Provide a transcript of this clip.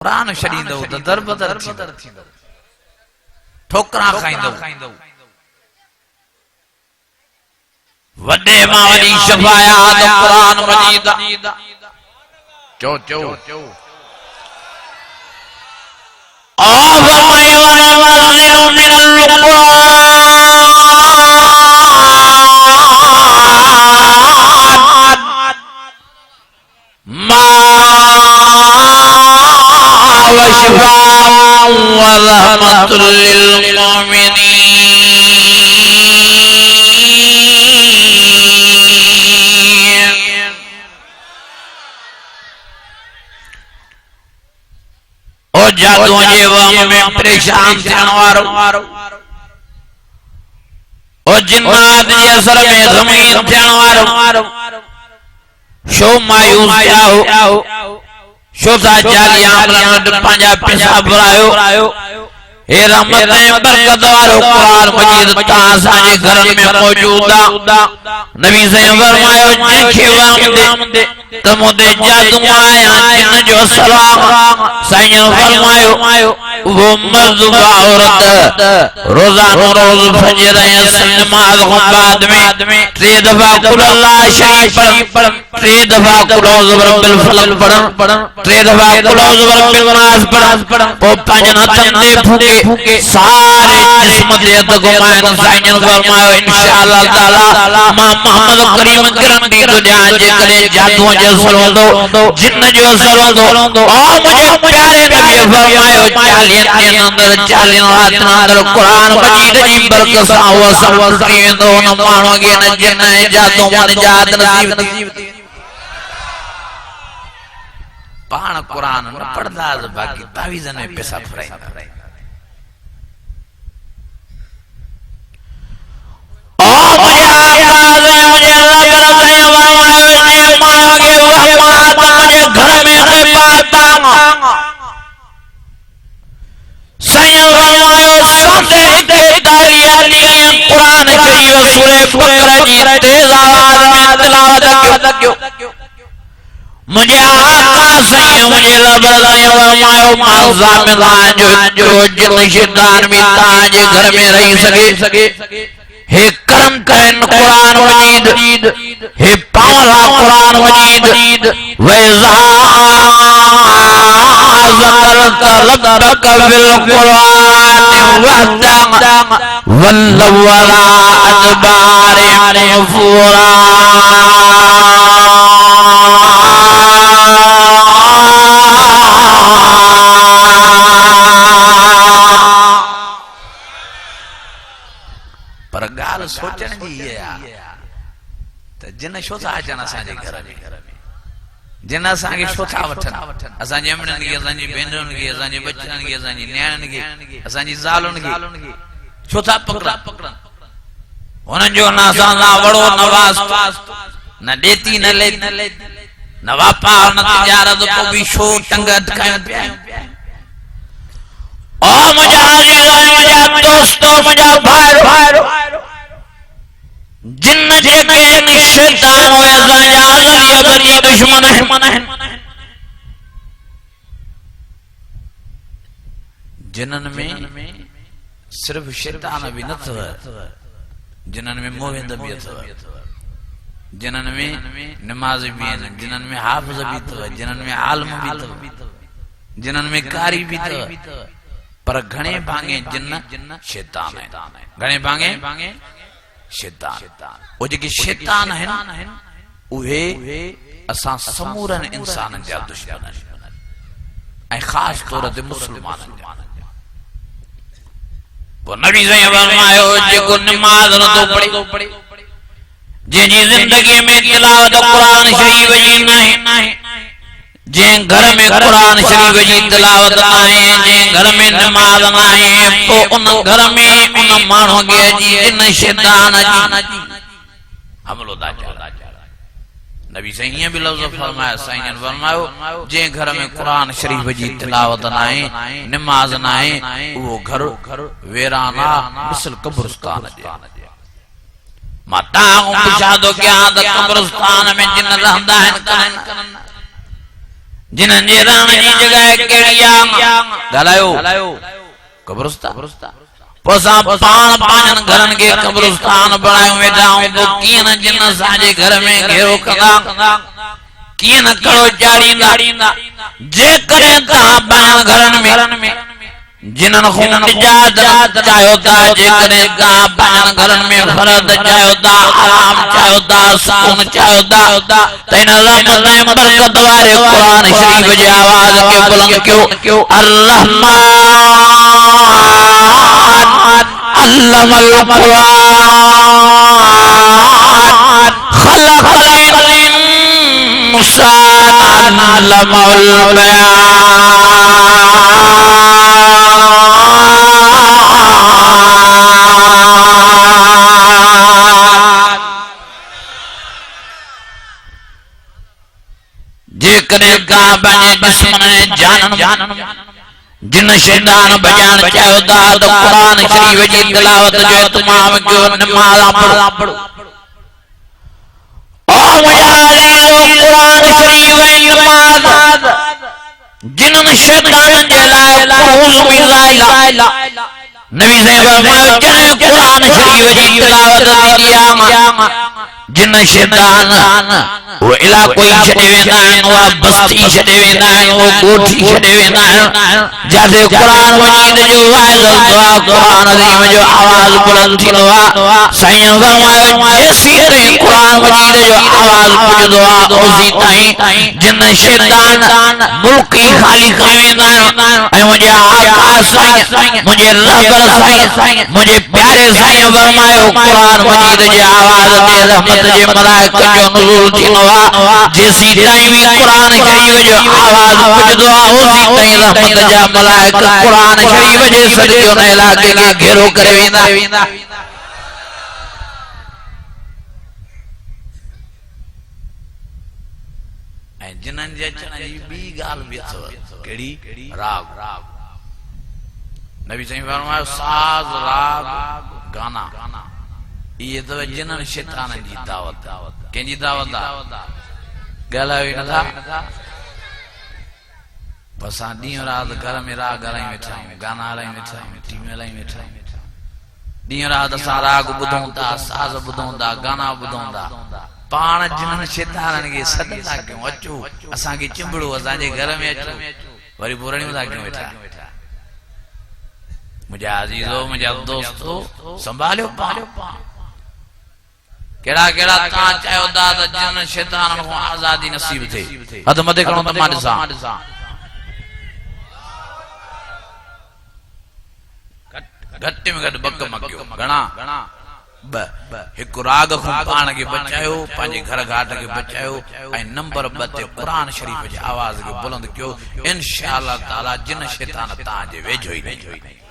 قرآن شریندو در بدر تھیندو ٹھوکراں کھائیندو وڈے ماولی شفاعات قرآن مجید چو فرمائے وَنُنَزِّلُ مِنَ القرآن ما وشفاء ورحمة للمؤمنين او جادو جے وام میں پریشان تھنوارو او جنات جے اثر میں غمین تھنوارو شو مایوس کیاہو شو سا جالی آمران پانجا پیسا برایو اے رحمتیں برکت وارو قرآن مجید تاسانے گھر میں موجودا نبی سے فرمائے جنکھے وام دے تمو دے جادو آیا جن جو سلام سائن فرمائے وہ مرد عورت روزانو روز فجر نماز بعد میں 3 دفعہ قل اللہ شریف پڑھن 3 دفعہ قل اعوذ برب الفلق پڑھن 3 دفعہ قل اعوذ برب الناس پڑھن وہ پنجنا تندے پھوکے سارے جسم دیت کو مائن سائن فرمائے انشاءاللہ تعالی ماں محمد کریم گرندی تو جہاں جے کرے جادو جو سرون دو جن جو سرون دو اور مجھے پیارے نبی فرمائے چالین راتن اندر قرآن مجید جی برکت ہوا سب کریں دونوں مانو گے نہ جن جادو من جات نصیب دی پان قرآن نہ پڑھدا باقی تعویذن میں پیسہ پھرائیں اور مجھے آقاز ہے مجھے اللہ برسائیں فرمائے مانو گے رحمات مجھے گھر میں خبات سائن فرمائے سوندے کے داری علی قرآن شریف سورہ بقرہ جی تیز آواز میں تلاوت کیوں مجھے آقا سائن مجھے لبرسائیں فرمائے معظہ ملان جو جن شیطان بھی تاج گھر میں رہی سکے ہے کرم کرن قرآن مجید ہے پاولا قرآن مجید وَإِذَا ذَكَرْتَ رَبَّكَ بِالْقُرْآنِ وَحْدَهُ وَلَّوْا وَرَاءَ أَدْبَارِهِمْ نُفُورًا پر گال سوچن جی یہ جن شو تھا اچانا سانجے گھر میں جن اساں شو تھا وٹھن اساں جی امنن کی اساں جی بینرن کی اساں جی بچن کی اساں جی نیانن کی اساں جی زالن کی شو تھا پکڑن انہن جو نہ ساں وڑو نواز نہ دیتی نہ لے نہ واپار نہ تجارت کو بھی شو ٹنگ اٹکائیں پیا اور مجھا عزیزان مجھا دوستو مجھا بھائرو جن جے کے شیطان ہوئے زیادہ یا بری دشمن ہیں جنن میں صرف شیطان بھی نہ تھا جنن میں موہد بھی تھا جنن میں نماز بھی ہیں جنن میں حافظ بھی تھا جنن میں عالم بھی تھا جنن میں کاری بھی تھا پر گھنے بھانگے جن شیطان ہیں گھنے بھانگے شیطان وہ جو کہ شیطان ہیں اوہے اساں سمورن انسان جا دشمن ہیں اے خاص طورت مسلمان ہیں وہ نبی سے فرمائے جو کو نماز نہ تو پڑھی جن جی زندگی میں تلاوت قرآن شریف جی نہیں جن گھر میں قرآن شریف جی تلاوت آئے جن گھر میں نماز آئے تو ان گھر میں ان مانو گے جی جن شیطان جی حملو دا چاہا نبی صحیح بھی لفظ فرمایا صحیح فرمایا جن گھر میں قرآن شریف جی تلاوت آئے نماز آئے وہ گھر ویرانا مثل قبرستان جا ماتاہوں پشادو کیا دا قبرستان میں جن رہندہ ہیں جنن جي ران جي جگہ کیڑی آ گالایو قبرستان پوسا پان پانن گھرن کے قبرستان بنائیں ویٹا ہوں تو کین جن ساجے گھر میں گھیرو کدا کین کڑو چاڑیندا جے کریں تا پانن گھرن میں جنن خون نجات چاہو تا جے کریں تا پانن گھرن میں فرد چاہو تا آرام چاہو تا سکون چاہو تا تین رحمت برکت وارے قرآن شریف جی آواز کے بلند کیوں الرحمن علم القرآن خلق الانسان علم البیان جے کرے کا بنے جسم نے جانن جن شیطان بجان چاہو دا تو قرآن شریف جی تلاوت جو تمام کیوں نماز پڑھو او مجھے قرآن شریف نماز جن شیطان جلائے قوض باللہ نبی صلی اللہ علیہ وسلم جن قرآن شریف جی تلاوت دیا جن شیطان وہ علاقوی چھڑے ویندائیں وہ بستی چھڑے ویندائیں وہ کوٹھی چھڑے ویندائیں جیسے قرآن مجید جو وائز دعا قرآن عظیم جو آواز بلند تھی دعا سائیں فرمائے جیسی تہیں قرآن مجید جو آواز بلند دعا اوزی تائیں جن شیطان ملکی خالی ویندائیں اے مجھے آقا سائیں مجھے رب سائیں مجھے پیارے سائیں فرمائے قرآن مجید جو آواز دے رحمت جے ملائکہ جو نزول تھی جیسی ٹائم قرآن شریف جو آواز کچھ دعا ہوسی تائیں رحمت جا ملائکہ قرآن شریف جے صدقیوں نے علاقے کے گھرو کرے ویندہ جنن جے چنن بی گال بیتو کیڑی راگ نبی صلی اللہ علیہ وسلم فرمایا ساز راگ گانا یہ تو جنن شیطان جی دعوت کہیں جی دعوت گالا ہوئی نہ تھا پسا دین رات گھر میں راگ گالائی میٹھا ہوں گانا ہلائی میٹھا ہوں ٹیم ہلائی میٹھا ہوں دین رات سا راگ بدھوں دا ساز بدھوں دا گانا بدھوں دا پان جنن شیطان کے صدقہ کیوں اچو اساں کی چمبڑو اساں جے گھر میں اچو وری پورنیوں دا کیوں بیٹھا مجھے عزیزو مجھے دوستو سنبھالیو پان کیڑا کیڑا تاں چاہو دا جن شیطان کو آزادی نصیب تھے حدمت کروں تمہارے ساتھ گھٹے میں گھٹ بک مکیو گھنا ایک راگ خون پان کے بچائیو پانچے گھر گھاٹ کے بچائیو این نمبر بتے قرآن شریف جے آواز کے بلند کیو انشاءاللہ تعالی جن شیطان تاں جے ویجھو ہی نہیں